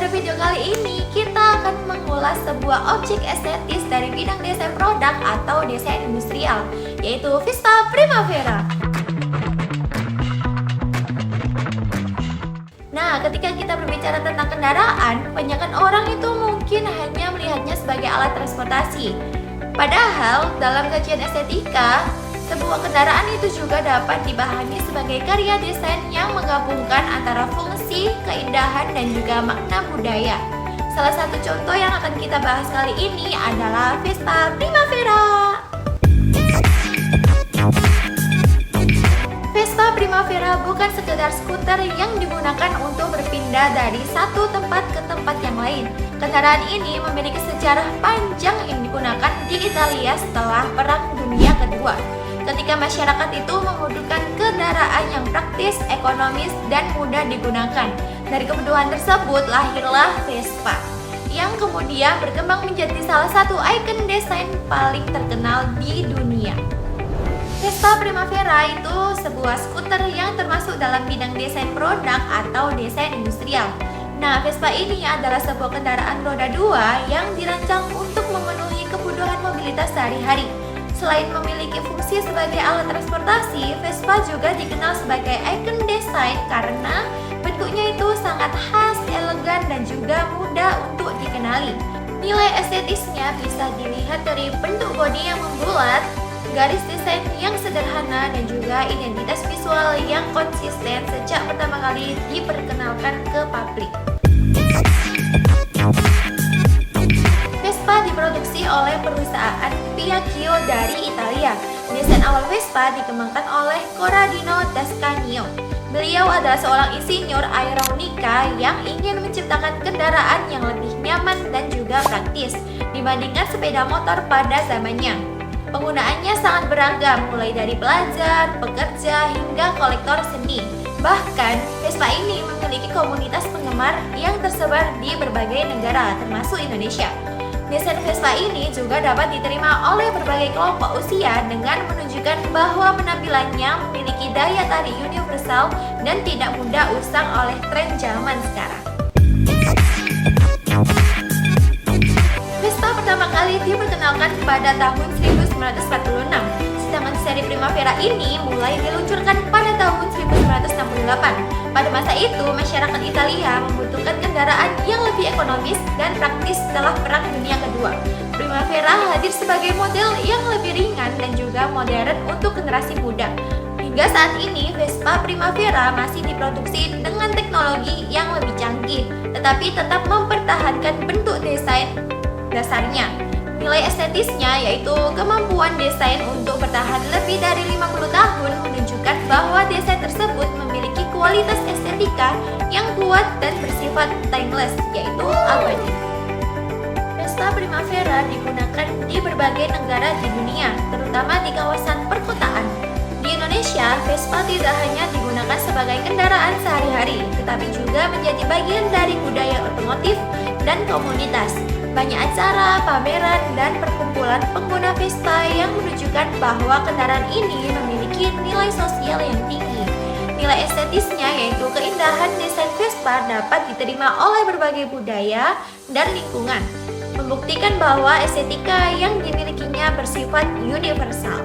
pada video kali ini kita akan mengulas sebuah objek estetis dari bidang desain produk atau desain industrial, yaitu Vespa Primavera. Nah, ketika kita berbicara tentang kendaraan, kebanyakan orang itu mungkin hanya melihatnya sebagai alat transportasi. Padahal, dalam kajian estetika, sebuah kendaraan itu juga dapat dipahami sebagai karya desain yang menggabungkan antara fungsi, keindahan, dan juga makna budaya. Salah satu contoh yang akan kita bahas kali ini adalah Vespa Primavera. Vespa Primavera bukan sekedar skuter yang digunakan untuk berpindah dari satu tempat ke tempat yang lain. Kendaraan ini memiliki sejarah panjang yang digunakan di Italia setelah Perang Dunia Kedua. Ketika masyarakat itu membutuhkan kendaraan yang praktis, ekonomis, dan mudah digunakan. Dari kebutuhan tersebut lahirlah Vespa, yang kemudian berkembang menjadi salah satu ikon desain paling terkenal di dunia. Vespa Primavera itu sebuah skuter yang termasuk dalam bidang desain produk atau desain industrial. Nah, Vespa ini adalah sebuah kendaraan roda 2 yang dirancang untuk memenuhi kebutuhan mobilitas sehari-hari. Selain memiliki fungsi sebagai alat transportasi, Vespa juga dikenal sebagai ikon desain karena bentuknya itu sangat khas, elegan, dan juga mudah untuk dikenali. Nilai estetisnya bisa dilihat dari bentuk bodi yang membulat, garis desain yang sederhana, dan juga identitas visual yang konsisten sejak pertama kali diperkenalkan ke publik. Vespa diproduksi oleh perusahaan Piaggio dari Italia. Desain awal Vespa dikembangkan oleh Corradino Dascanio. Beliau adalah seorang insinyur aeronautika yang ingin menciptakan kendaraan yang lebih nyaman dan juga praktis dibandingkan sepeda motor pada zamannya. Penggunaannya sangat beragam, mulai dari pelajar, pekerja, hingga kolektor seni. Bahkan, Vespa ini memiliki komunitas penggemar yang tersebar di berbagai negara, termasuk Indonesia. Desain Vespa ini juga dapat diterima oleh berbagai kelompok usia dengan menunjukkan bahwa penampilannya memiliki daya tarik universal dan tidak mudah usang oleh tren zaman sekarang. Vespa pertama kali diperkenalkan pada tahun 1946, sedangkan seri Primavera ini mulai diluncurkan pada tahun 1968. Pada masa itu, masyarakat Italia membutuhkan kendaraan yang lebih ekonomis dan praktis setelah Perang Dunia Kedua. Primavera hadir sebagai model yang lebih ringan dan juga modern untuk generasi muda. Hingga saat ini, Vespa Primavera masih diproduksi dengan teknologi yang lebih canggih, tetapi tetap mempertahankan bentuk desain dasarnya. Nilai estetisnya yaitu kemampuan desain untuk bertahan lebih dari 50 tahun menunjukkan bahwa desain tersebut memiliki kualitas estetika yang kuat dan bersifat timeless, yaitu abadi. Vespa Primavera digunakan di berbagai negara di dunia, terutama di kawasan perkotaan. Di Indonesia, Vespa tidak hanya digunakan sebagai kendaraan sehari-hari, tetapi juga menjadi bagian dari budaya otomotif dan komunitas. Banyak acara, pameran, dan perkumpulan pengguna Vespa yang menunjukkan bahwa kendaraan ini memiliki nilai sosial yang tinggi. Nilai estetisnya yaitu keindahan desain Vespa dapat diterima oleh berbagai budaya dan lingkungan, membuktikan bahwa estetika yang dimilikinya bersifat universal.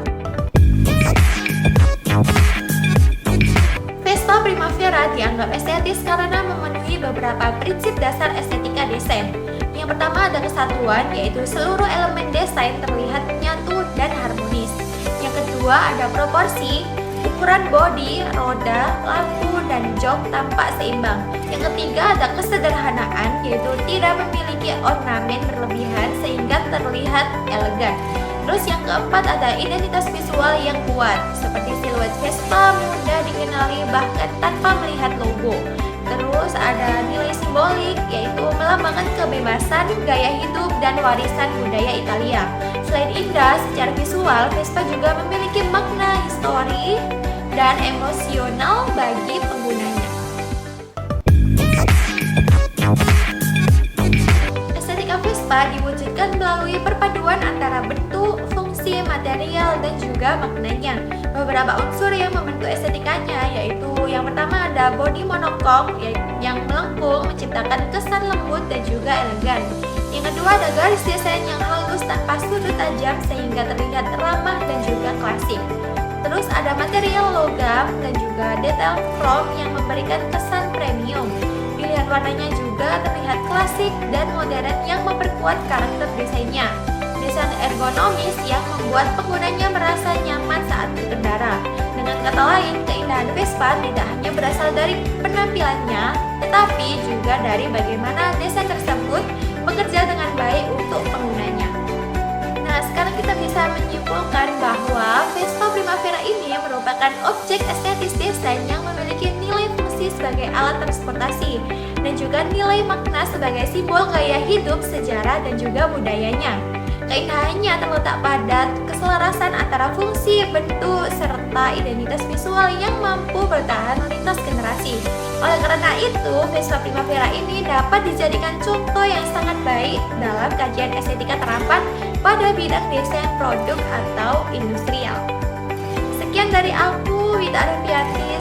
Vespa Primavera dianggap estetis karena memenuhi beberapa prinsip dasar estetika desain. Yang pertama ada kesatuan, yaitu seluruh elemen desain terlihat menyatu dan harmonis. Yang kedua ada proporsi, ukuran bodi, roda, lampu, dan jok tampak seimbang. Yang ketiga ada kesederhanaan, yaitu tidak memiliki ornamen berlebihan sehingga terlihat elegan. Terus yang keempat ada identitas visual yang kuat, seperti siluet Vespa mudah dikenali bahkan tanpa melihat logo. Terus ada nilai simbolik, yaitu melambangkan kebebasan, gaya hidup, dan warisan budaya Italia. Selain indah secara visual, Vespa juga memiliki makna histori dan emosional bagi penggunanya. Estetika Vespa diwujudkan melalui perpaduan antara bentuk, fungsi, material, dan juga maknanya. Beberapa unsur yang membentuk estetikanya yaitu yang pertama ada bodi monokok yang melengkung menciptakan kesan lembut dan juga elegan. Yang kedua ada garis desain yang halus tanpa sudut tajam sehingga terlihat ramah dan juga klasik. Terus ada material logam dan juga detail chrome yang memberikan kesan premium. Pilihan warnanya juga terlihat klasik dan modern yang memperkuat karakter desainnya. Desain ergonomis yang membuat penggunanya merasa nyaman saat berkendara. Dengan kata lain, keindahan Vespa tidak hanya berasal dari penampilannya, tetapi juga dari bagaimana desain tersebut bekerja dengan baik untuk penggunanya. Nah, sekarang kita bisa menyimpulkan bahwa Vespa Primavera ini merupakan objek estetis desain yang memiliki nilai fungsi sebagai alat transportasi dan juga nilai makna sebagai simbol gaya hidup, sejarah, dan juga budayanya. Keindahannya terletak pada keselarasan antara fungsi, bentuk, serta identitas visual yang mampu bertahan lintas generasi. Oleh karena itu, Vespa Primavera ini dapat dijadikan contoh yang sangat baik dalam kajian estetika terapan pada bidang desain produk atau industrial. Sekian dari aku, Wita Arfiati.